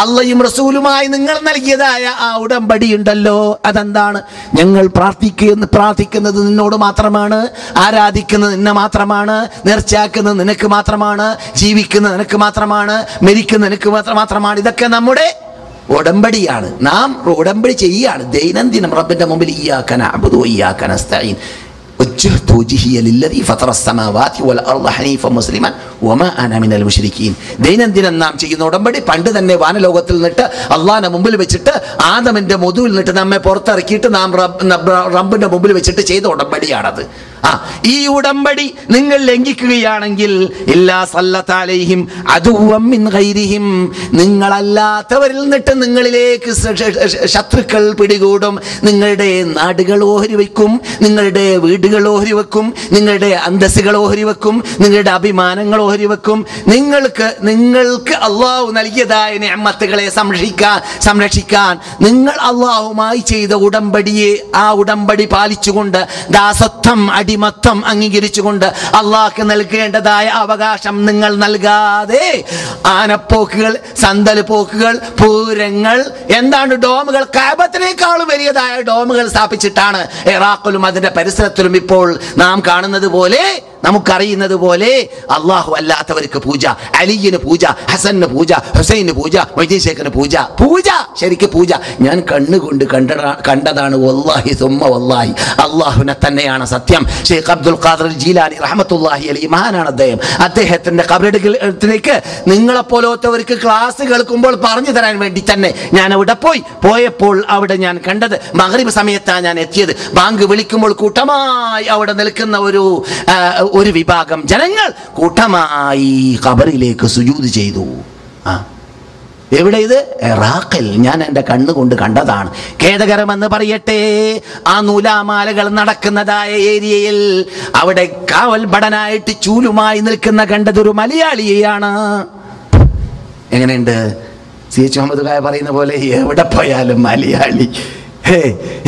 അള്ളയും റസൂലുമായി നിങ്ങൾ നൽകിയതായ ആ ഉടമ്പടി ഉണ്ടല്ലോ, അതെന്താണ്? ഞങ്ങൾ പ്രാർത്ഥിക്കുന്നത് നിന്നോട് മാത്രമാണ്, ആരാധിക്കുന്നത് നിന്നെ മാത്രമാണ്, നേർച്ചയാക്കുന്നത് നിനക്ക് മാത്രമാണ്, ജീവിക്കുന്നത് നിനക്ക് മാത്രമാണ്, മരിക്കുന്നത് നിനക്ക് മാത്രമാണ്. ഇതൊക്കെ നമ്മുടെ ഉടമ്പടിയാണ്. നാം ഉടമ്പടി ചെയ്യുകയാണ് ദൈനംദിനം റബ്ബിന്റെ മുമ്പിൽ. ഇയ്യാക നഅ്ബുദു വഇയ്യാക നസ്തഈൻ വജ്ജഹ്തു വജ്ഹിയ ലില്ലദീ ഫതറ അസ്സമാവാതി വൽ അർള ഹനീഫൻ മുസ്ലിമൻ വമാ അന മിനൽ മുശ്രിക്കീൻ. ദൈനംദിനം നാം ചെയ്യുന്ന ഉടമ്പടി പണ്ട് തന്നെ വാനലോകത്തിൽ നിന്നിട്ട് അള്ളാഹിന്റെ മുമ്പിൽ വെച്ചിട്ട് ആദമിന്റെ മുതുവിൽ നിന്നിട്ട് നമ്മെ പുറത്തിറക്കിയിട്ട് നാം റബ്ബിന്റെ മുമ്പിൽ വെച്ചിട്ട് ചെയ്ത ഉടമ്പടിയാണത്. ഈ ഉടമ്പടി നിങ്ങൾ ലംഘിക്കുകയാണെങ്കിൽ ഇല്ലാ സല്ലത അലൈഹിം അദുവ്വൻ മിൻ ഗൈരിഹിം, നിങ്ങളല്ലാത്തവരിൽ നിന്നിട്ട് നിങ്ങളിലേക്ക് ശത്രുക്കൾ പിടികൂടും. നിങ്ങളുടെ നാടുകൾ ഓഹരി വയ്ക്കും, നിങ്ങളുടെ വീടുകൾ ഓഹരി വെക്കും, നിങ്ങളുടെ അന്തസ്സുകൾ ഓഹരി വെക്കും, നിങ്ങളുടെ അഭിമാനങ്ങൾ ഓഹരി വെക്കും. നിങ്ങൾക്ക് അള്ളാഹു നൽകിയതായ നിഅമത്തുകളെ സംരക്ഷിക്കാൻ നിങ്ങൾ അള്ളാഹുമായി ചെയ്ത ഉടമ്പടിയെ, ആ ഉടമ്പടി പാലിച്ചുകൊണ്ട് ദാസത്വം അടിമത്തം അംഗീകരിച്ചുകൊണ്ട് അള്ളാഹ്ക്ക് നൽകേണ്ടതായ അവകാശം നിങ്ങൾ നൽകാതെ ആനപ്പോക്കുകൾ, സന്തൽ പോക്കുകൾ, പൂരങ്ങൾ, എന്താണ് ഡോമുകൾ, കഅബത്തിനേക്കാളും വലിയതായ ഡോമുകൾ സ്ഥാപിച്ചിട്ടാണ് ഇറാഖിലും അതിന്റെ പരിസരത്തിലും ഇപ്പോൾ നാം കാണുന്നത് പോലെ, നമുക്കറിയുന്നത് പോലെ അള്ളാഹു അല്ലാത്തവർക്ക് പൂജ, അലിയിന് പൂജ, ഹസന് പൂജ, ഹുസൈന് പൂജ, മൊയ്തീൻ ശേഖിന് പൂജ, ശരിക്ക് പൂജ. ഞാൻ കണ്ണുകൊണ്ട് കണ്ടതാണ്. വല്ലാഹി സുമ്മ വല്ലാഹി, അള്ളാഹുവിനെ തന്നെയാണ് സത്യം. ഷെയ്ഖ് അബ്ദുൽ ഖാദിർ ജീലാനി റഹ്മത്തുള്ളാഹി അലൈഹി മഹാനാണ് അദ്ദേഹം. അദ്ദേഹത്തിന്റെ ഖബറിടത്തിലേക്ക് നിങ്ങളെപ്പോലത്തവർക്ക് ക്ലാസ് കേൾക്കുമ്പോൾ പറഞ്ഞു തരാൻ വേണ്ടി തന്നെ ഞാൻ അവിടെ പോയപ്പോൾ അവിടെ ഞാൻ കണ്ടത് മഗ്രിബ് സമയത്താണ് ഞാൻ എത്തിയത്. ബാങ്ക് വിളിക്കുമ്പോൾ കൂട്ടമായി അവിടെ നിൽക്കുന്ന ഒരു വിഭാഗം ജനങ്ങൾ കൂട്ടമായി ഖബറിലേക്ക് സുജൂദ് ചെയ്തു. എവിടെ ഇത്? ഇറാഖിൽ. ഞാൻ എൻ്റെ കണ്ണുകൊണ്ട് കണ്ടതാണ്. ഖേദകരമെന്ന് പറയട്ടെ, ആ നൂലാമാലകൾ നടക്കുന്നതായ ഏരിയയിൽ അവിടെ കാവൽ ഭടനായിട്ട് ചൂലുമായി നിൽക്കുന്ന കണ്ടതൊരു മലയാളിയെയാണ്. എങ്ങനെയുണ്ട്? CH മുഹമ്മദ് ഖായ പറയുന്ന പോലെ എവിടെ പോയാലും മലയാളി,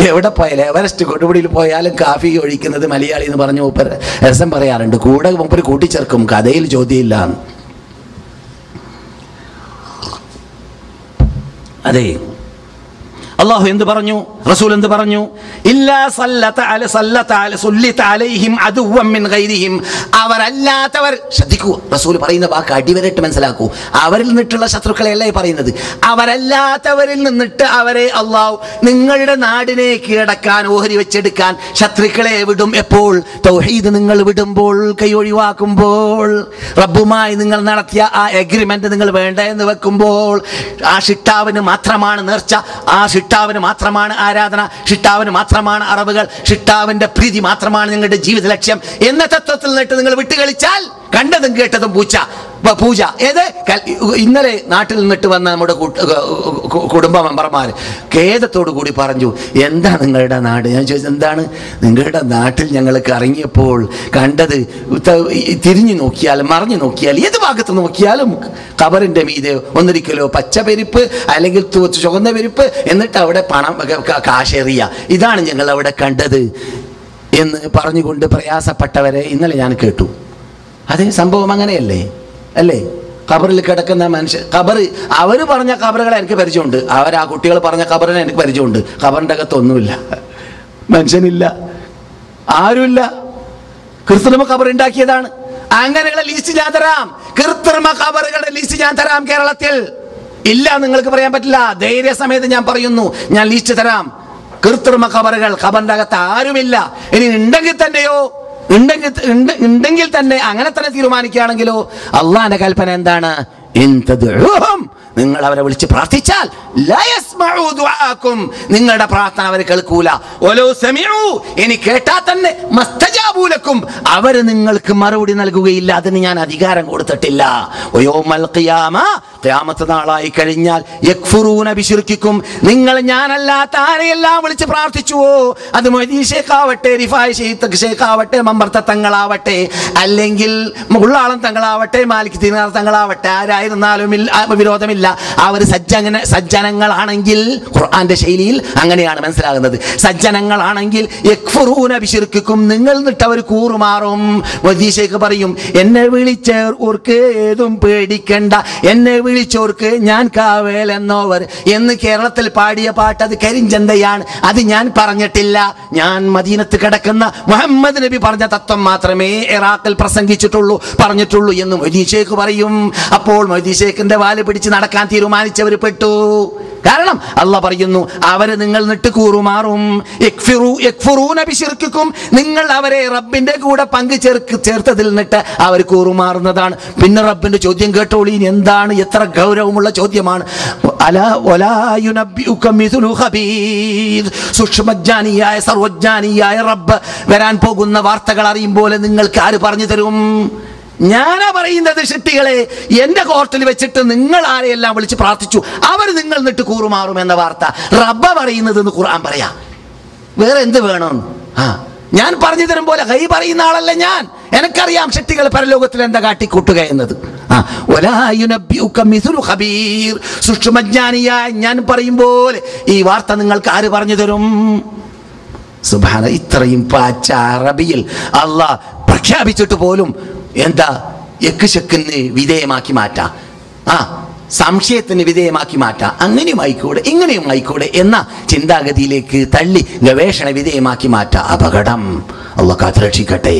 എവിടെ പോയാലും എവറസ്റ്റ് കൊടുമുടിയിൽ പോയാലും കാഫി ഒഴിക്കുന്നത് മലയാളി എന്ന് പറഞ്ഞ് മൂപ്പർ രസം പറയാറുണ്ട്. മൂപ്പർ കൂട്ടിച്ചേർക്കും, കഥയിൽ ചോദ്യമില്ല. അതെ, അള്ളാഹു എന്ത് പറഞ്ഞു, റസൂൽ എന്ത് പറഞ്ഞു? ഇല്ലാ സല്ലത അലൈഹിം അദുവ്വൻ മിൻ ഗൈരിഹിം, അവരല്ലാത്തവർ. ശ്രദ്ധിക്കൂ, റസൂൽ പറയുന്ന വാക്ക് അടിവരട്ട് മനസ്സിലാക്കൂ. അവരിൽ നിന്നിട്ടുള്ള ശത്രുക്കളെയല്ല പറയുന്നത്, അവരല്ലാത്തവരിൽ നിന്നിട്ട് അവരെ അള്ളാഹു നിങ്ങളുടെ നാടിനെ കീഴടക്കാൻ, ഓഹരി വെച്ചെടുക്കാൻ ശത്രുക്കളെ വിടും. എപ്പോൾ? തൗഹീദ് നിങ്ങൾ വിടുമ്പോൾ, കൈ ഒഴിവാക്കുമ്പോൾ, റബ്ബുമായി നിങ്ങൾ നടത്തിയ ആ എഗ്രിമെന്റ് നിങ്ങൾ വേണ്ട എന്ന് വെക്കുമ്പോൾ, ആ ഷിട്ടാവിന് മാത്രമാണ് നേർച്ച, ആ ഷിട്ടാവിന് മാത്രമാണ് ആരാധന, ഷിട്ടാവിന് മാത്രമാണ് അറബുകൾ, ഷിട്ടാവിന്റെ പ്രീതി മാത്രമാണ് നിങ്ങളുടെ ജീവിത ലക്ഷ്യം എന്ന തത്വത്തിൽ നിന്നിട്ട് നിങ്ങൾ വിട്ടുകളിച്ചാൽ കണ്ടതും കേട്ടതും പൂജ. ഏത്? ഇന്നലെ നാട്ടിൽ നിന്നിട്ട് വന്ന നമ്മുടെ കുടുംബ മെമ്പർമാർ ഖേദത്തോടു കൂടി പറഞ്ഞു, എന്താ നിങ്ങളുടെ നാട്? ഞാൻ ചോദിച്ചത്, എന്താണ് നിങ്ങളുടെ നാട്ടിൽ ഞങ്ങൾക്ക് ഇറങ്ങിയപ്പോൾ കണ്ടത്? തിരിഞ്ഞു നോക്കിയാലും മറിഞ്ഞു നോക്കിയാലും ഏത് ഭാഗത്ത് നോക്കിയാലും ഖബറിന്റെ മീതെ ഒന്നിരിക്കലോ പച്ചപരിപ്പ് അല്ലെങ്കിൽ ചുവന്ന പരിപ്പ്, എന്നിട്ട് അവിടെ പണം കാശേറിയ, ഇതാണ് ഞങ്ങൾ അവിടെ കണ്ടത് എന്ന് പറഞ്ഞുകൊണ്ട് പ്രയാസപ്പെട്ടവരെ ഇന്നലെ ഞാൻ കേട്ടു. അതേ സംഭവം അങ്ങനെയല്ലേ? അല്ലേ? ഖബറിൽ കിടക്കുന്ന മനുഷ്യൻ, അവർ പറഞ്ഞ ഖബറുകളെ എനിക്ക് പരിചയമുണ്ട്, ആ കുട്ടികൾ പറഞ്ഞ ഖബറിനെ എനിക്ക് പരിചയമുണ്ട്. ഖബറിൻ്റെ അകത്തൊന്നുമില്ല, മനുഷ്യനില്ല, ആരുമില്ല, കൃത്രിമ ഖബർ ഉണ്ടാക്കിയതാണ്. അങ്ങനെയുള്ള ലിസ്റ്റ് ഞാൻ തരാം, കൃത്രിമ ഖബറുകളുടെ ലിസ്റ്റ് ഞാൻ തരാം. കേരളത്തിൽ ഇല്ല നിങ്ങൾക്ക് പറയാൻ പറ്റില്ല, ധൈര്യസമേതം ഞാൻ പറയുന്നു, ഞാൻ ലിസ്റ്റ് തരാം. കൃത്രിമ ഖബറുകൾ, ഖബറിൻ്റെ അകത്ത് ആരുമില്ല. ഇനി ഉണ്ടെങ്കിൽ തന്നെ അങ്ങനെ തന്നെ തീരുമാനിക്കുകയാണെങ്കിലോ അള്ളാന്റെ കൽപ്പന എന്താണ്? നിങ്ങൾ അവരെ വിളിച്ച് പ്രാർത്ഥിച്ചാൽ നിങ്ങളുടെ പ്രാർത്ഥന അവർ കേൾക്കൂല. ഇനി കേട്ടാൽ തന്നെ അവര് നിങ്ങൾക്ക് മറുപടി നൽകുകയില്ല. അതിന് ഞാൻ അധികാരം കൊടുത്തിട്ടില്ല. ഖിയാമത്ത് നാളായി കഴിഞ്ഞാൽ നിങ്ങൾ ഞാനല്ലാത്ത ആരെയെല്ലാം വിളിച്ച് പ്രാർത്ഥിച്ചുവോ, അത് മൊയ്തീൻ ശേഖാവട്ടെ, റിഫായി ശേഖാവട്ടെ, മമ്പർത്ത തങ്ങളാവട്ടെ, അല്ലെങ്കിൽ ഉള്ളാളം തങ്ങളാവട്ടെ, മാലിക് ദീനാർ തങ്ങളാവട്ടെ, ആരായിരുന്നാലും വിരോധമില്ല. പറഞ്ഞിട്ടില്ല. അവർ സജ്ജനങ്ങളാണെങ്കിൽ, ഖുർആന്റെ ശൈലിയിൽ അങ്ങനെയാണ് മനസ്സിലാകുന്നത്. സജ്ജനങ്ങളാണെങ്കിൽ യക്ഫുറൂന ബിശിർക്കിക്കും, നിങ്ങൾ നിട്ട് അവർ കൂറുമാറും. വദീശയ്ക്ക് പറയും, എന്നെ വിളിച്ചവർക്ക് ഏതും പേടിക്കണ്ട, എന്നെ വിളിച്ചവർക്ക് ഞാൻ കാവേൽ എന്നോവർ എന്ന് കേരളത്തിൽ പാടിയ പാട്ട് അത് കരിഞ്ചന്തയാണ്. അത് ഞാൻ പറഞ്ഞിട്ടില്ല. ഞാൻ മദീനത്ത് കിടക്കുന്ന മുഹമ്മദ് നബി പറഞ്ഞ തത്വം മാത്രമേ ഇറാഖിൽ പറഞ്ഞിട്ടുള്ളൂ എന്ന് മൊയ്തീൻ ശൈഖ് പറയും. അപ്പോൾ മൊയ്തീൻ ശൈഖിന്റെ വാല് പിടിച്ച് നടക്കാൻ തീരുമാനിച്ചവർ പെട്ടു. കാരണം അള്ളാഹ് പറയുന്നു, അവരെ നിങ്ങൾ നിട്ട് കൂറുമാറും. നിങ്ങൾ അവരെ റബ്ബിന്റെ കൂടെ ചേർത്തതിൽ നിട്ട് അവർ കൂറുമാറുന്നതാണ്. പിന്നെ റബ്ബിന്റെ ചോദ്യം കേട്ടോളി, എന്താണ്, എത്ര ഗൗരവമുള്ള ചോദ്യമാണ്. സൂക്ഷ്മജ്ഞാനിയായ സർവജ്ഞാനിയായ റബ്ബ് വരാൻ പോകുന്ന വാർത്തകൾ അറിയും പോലെ നിങ്ങൾക്ക് ആര് പറഞ്ഞു തരും? ഞാനാ പറയുന്നത്, സൃഷ്ടികളെ എന്റെ കോർട്ടിൽ വെച്ചിട്ട് നിങ്ങൾ ആരെയെല്ലാം വിളിച്ച് പ്രാർത്ഥിച്ചു, അവർ നിങ്ങൾ നിട്ട് കൂറുമാറും എന്ന വാർത്ത റബ്ബ പറയുന്നത് എന്ന് ഖുർആൻ പറയാ. വേറെ എന്ത് വേണം? ഞാൻ പറഞ്ഞു തരും പോലെ കൈ പറയുന്ന ആളല്ല ഞാൻ. എനിക്കറിയാം സൃഷ്ടികൾ പരലോകത്തിൽ എന്താ കാട്ടിക്കൂട്ടുക എന്നത്. സൂക്ഷ്മജ്ഞാനിയായ ഞാൻ പറയും പോലെ ഈ വാർത്ത നിങ്ങൾക്ക് ആര് പറഞ്ഞു തരും? സുബ്ഹാന, ഇത്രയും പാച്ച അറബിയിൽ അള്ളാഹ് പ്രഖ്യാപിച്ചിട്ട് പോലും എന്താ യക്ഷിന് വിധേയമാക്കി മാറ്റാം, സംശയത്തിന് വിധേയമാക്കി മാറ്റാം. അങ്ങനെയും ആയിക്കൂടെ ഇങ്ങനെയും ആയിക്കൂടെ എന്ന ചിന്താഗതിയിലേക്ക് തള്ളി ഗവേഷണ വിധേയമാക്കി മാറ്റാം. അപകടം. അള്ളാഹ് കാത്തുരക്ഷിക്കട്ടെ.